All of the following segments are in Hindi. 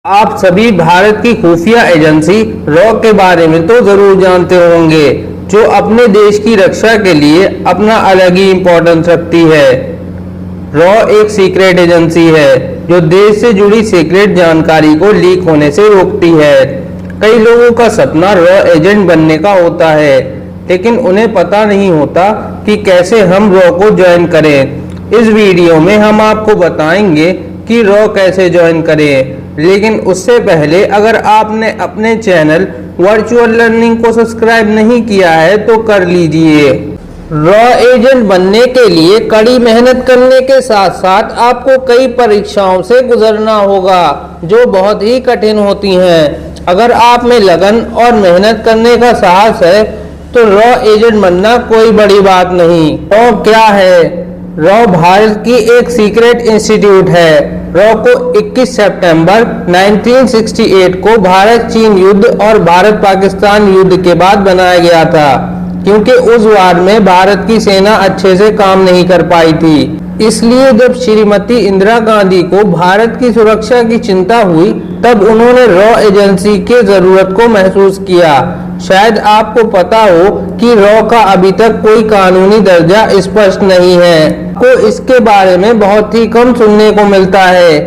आप सभी भारत की खुफिया एजेंसी रॉ के बारे में तो जरूर जानते होंगे, जो अपने देश की रक्षा के लिए अपना अलग ही इम्पोर्टेंस रखती है। रॉ एक सीक्रेट एजेंसी है जो देश से जुड़ी सीक्रेट जानकारी को लीक होने से रोकती है। कई लोगों का सपना रॉ एजेंट बनने का होता है, लेकिन उन्हें पता नहीं होता कि कैसे हम रॉ को ज्वाइन करें। इस वीडियो में हम आपको बताएंगे कि रॉ कैसे ज्वाइन करें, लेकिन उससे पहले अगर आपने अपने चैनल वर्चुअल लर्निंग को सब्सक्राइब नहीं किया है तो कर लीजिए। रॉ एजेंट बनने के लिए कड़ी मेहनत करने के साथ साथ आपको कई परीक्षाओं से गुजरना होगा जो बहुत ही कठिन होती हैं। अगर आप में लगन और मेहनत करने का साहस है तो रॉ एजेंट बनना कोई बड़ी बात नहीं। रॉ क्या है? रॉ भारत की एक सीक्रेट इंस्टीट्यूट है। रॉ को 21 सितंबर 1968 को भारत चीन युद्ध और भारत पाकिस्तान युद्ध के बाद बनाया गया था, क्योंकि उस वार में भारत की सेना अच्छे से काम नहीं कर पाई थी। इसलिए जब श्रीमती इंदिरा गांधी को भारत की सुरक्षा की चिंता हुई तब उन्होंने रॉ एजेंसी की जरूरत को महसूस किया। शायद आपको पता हो कि रॉ का अभी तक कोई कानूनी दर्जा स्पष्ट नहीं है, को इसके बारे में बहुत ही कम सुनने को मिलता है।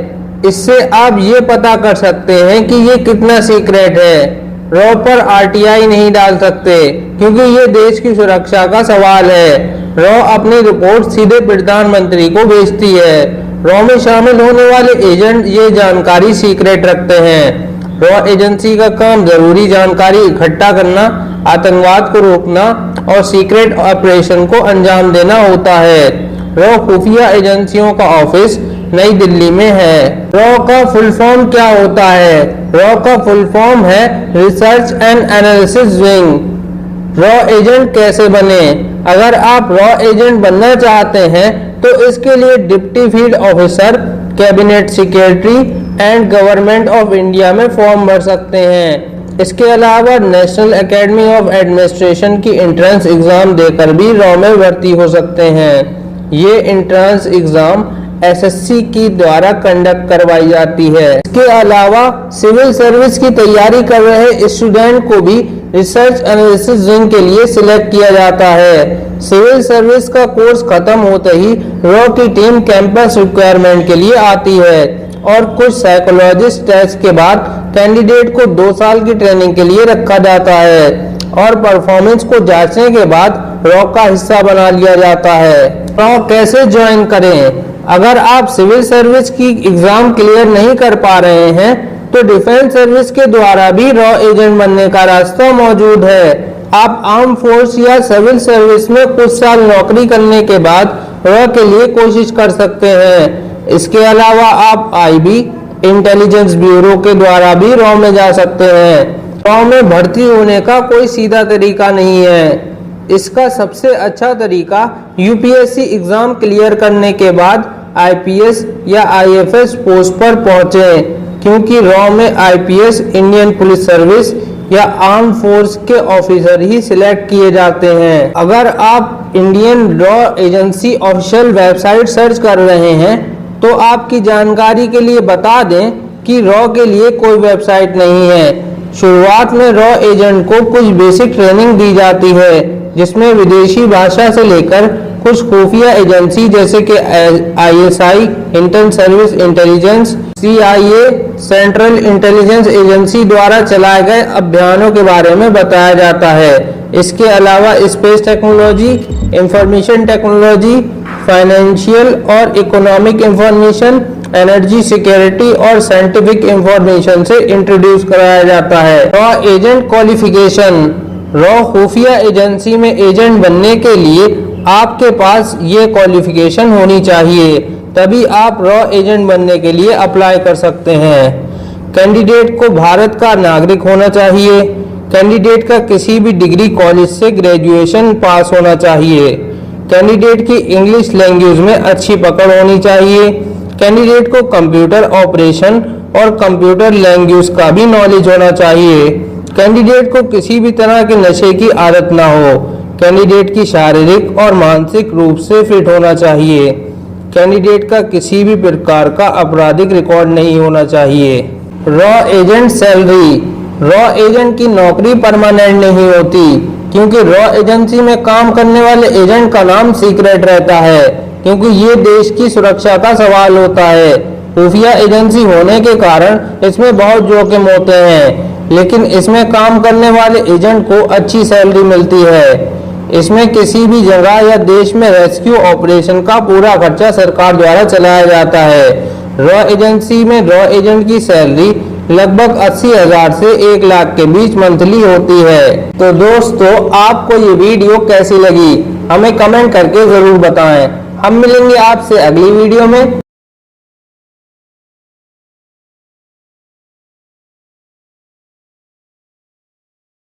इससे आप ये पता कर सकते हैं कि ये कितना सीक्रेट है। रॉ पर आरटीआई नहीं डाल सकते क्योंकि ये देश की सुरक्षा का सवाल है। रॉ अपनी रिपोर्ट सीधे प्रधानमंत्री को भेजती है। रॉ में शामिल होने वाले एजेंट ये जानकारी सीक्रेट रखते हैं। रॉ एजेंसी का काम जरूरी जानकारी इकट्ठा करना, आतंकवाद को रोकना और सीक्रेट ऑपरेशन को अंजाम देना होता है। रॉ खुफिया एजेंसियों का ऑफिस नई दिल्ली में है। रॉ का फुल फॉर्म क्या होता है? रॉ का फुल फॉर्म है research and analysis wing. Raw agent कैसे बने? अगर आप रॉ एजेंट बनना चाहते हैं तो इसके लिए deputy field officer, cabinet secretary and government of India में फॉर्म भर सकते हैं। इसके अलावा नेशनल एकेडमी ऑफ एडमिनिस्ट्रेशन की एंट्रेंस एग्जाम देकर भी रॉ में भर्ती हो सकते हैं। ये एंट्रेंस एग्जाम एसएससी की द्वारा कंडक्ट करवाई जाती है। इसके अलावा सिविल सर्विस की तैयारी कर रहे स्टूडेंट को भी रिसर्च एनालिसिस विंग के लिए सिलेक्ट किया जाता है। सिविल सर्विस का कोर्स खत्म होते ही रॉ की टीम कैंपस रिक्वायरमेंट के लिए आती है और कुछ साइकोलॉजिस्ट टेस्ट के बाद कैंडिडेट को 2 साल की ट्रेनिंग के लिए रखा जाता है और परफॉर्मेंस को जांचने के बाद रॉ का हिस्सा बना लिया जाता है। रॉ कैसे ज्वाइन करें? अगर आप सिविल सर्विस की एग्जाम क्लियर नहीं कर पा रहे हैं तो डिफेंस सर्विस के द्वारा भी रॉ एजेंट बनने का रास्ता मौजूद है। आप आर्म फोर्स या सिविल सर्विस में कुछ साल नौकरी करने के बाद रॉ के लिए कोशिश कर सकते हैं। इसके अलावा आप आईबी इंटेलिजेंस ब्यूरो के द्वारा भी रॉ में जा सकते हैं। रॉ में भर्ती होने का कोई सीधा तरीका नहीं है। इसका सबसे अच्छा तरीका यूपीएससी एग्जाम क्लियर करने के बाद आईपीएस या आईएफएस पोस्ट पर पहुंचे, क्योंकि रॉ में आईपीएस, इंडियन पुलिस सर्विस या आर्म फोर्स के ऑफिसर ही सिलेक्ट किए जाते हैं। अगर आप Indian raw agency official website search कर रहे हैं तो आपकी जानकारी के लिए बता दें कि रॉ के लिए कोई वेबसाइट नहीं है। शुरुआत में रॉ एजेंट को कुछ बेसिक ट्रेनिंग दी जाती है, जिसमें विदेशी भाषा से लेकर कुछ खुफिया एजेंसी जैसे कि ISI, inter service intelligence, CIA, central intelligence agency द्वारा चलाए गए अभियानों के बारे में बताया जाता है। इसके अलावा space technology, information technology, financial और इकोनॉमिक इंफॉर्मेशन, एनर्जी सिक्योरिटी और साइंटिफिक इंफॉर्मेशन से इंट्रोड्यूस कराया जाता है। Raw agent qualification. रॉ खुफिया एजेंसी में एजेंट बनने के लिए आपके पास ये क्वालिफिकेशन होनी चाहिए, तभी आप रॉ एजेंट बनने के लिए अप्लाई कर सकते हैं। कैंडिडेट को भारत का नागरिक होना चाहिए। कैंडिडेट का किसी भी डिग्री कॉलेज से ग्रेजुएशन पास होना चाहिए। कैंडिडेट की इंग्लिश लैंग्वेज में अच्छी पकड़ होनी चाहिए। कैंडिडेट को कंप्यूटर ऑपरेशन और कंप्यूटर लैंग्वेज का भी नॉलेज होना चाहिए। कैंडिडेट को किसी भी तरह के नशे की आदत ना हो। कैंडिडेट की शारीरिक और मानसिक रूप से फिट होना चाहिए। कैंडिडेट का किसी भी प्रकार का आपराधिक रिकॉर्ड नहीं होना चाहिए। Raw agent salary. Raw agent की नौकरी परमानेंट नहीं होती, क्योंकि रॉ एजेंसी में काम करने वाले एजेंट का नाम सीक्रेट रहता है, क्योंकि ये देश की सुरक्षा का सवाल होता है। खुफिया एजेंसी होने के कारण इसमें बहुत जोखिम होते हैं, लेकिन इसमें काम करने वाले एजेंट को अच्छी सैलरी मिलती है। इसमें किसी भी जगह या देश में रेस्क्यू ऑपरेशन का पूरा खर्चा सरकार द्वारा चलाया जाता है। रॉ एजेंसी में रॉ एजेंट की सैलरी लगभग 80,000 से 1 लाख के बीच मंथली होती है। तो दोस्तों, आपको ये वीडियो कैसी लगी हमें कमेंट करके जरूर बताएं। हम मिलेंगे आपसे अगली वीडियो में।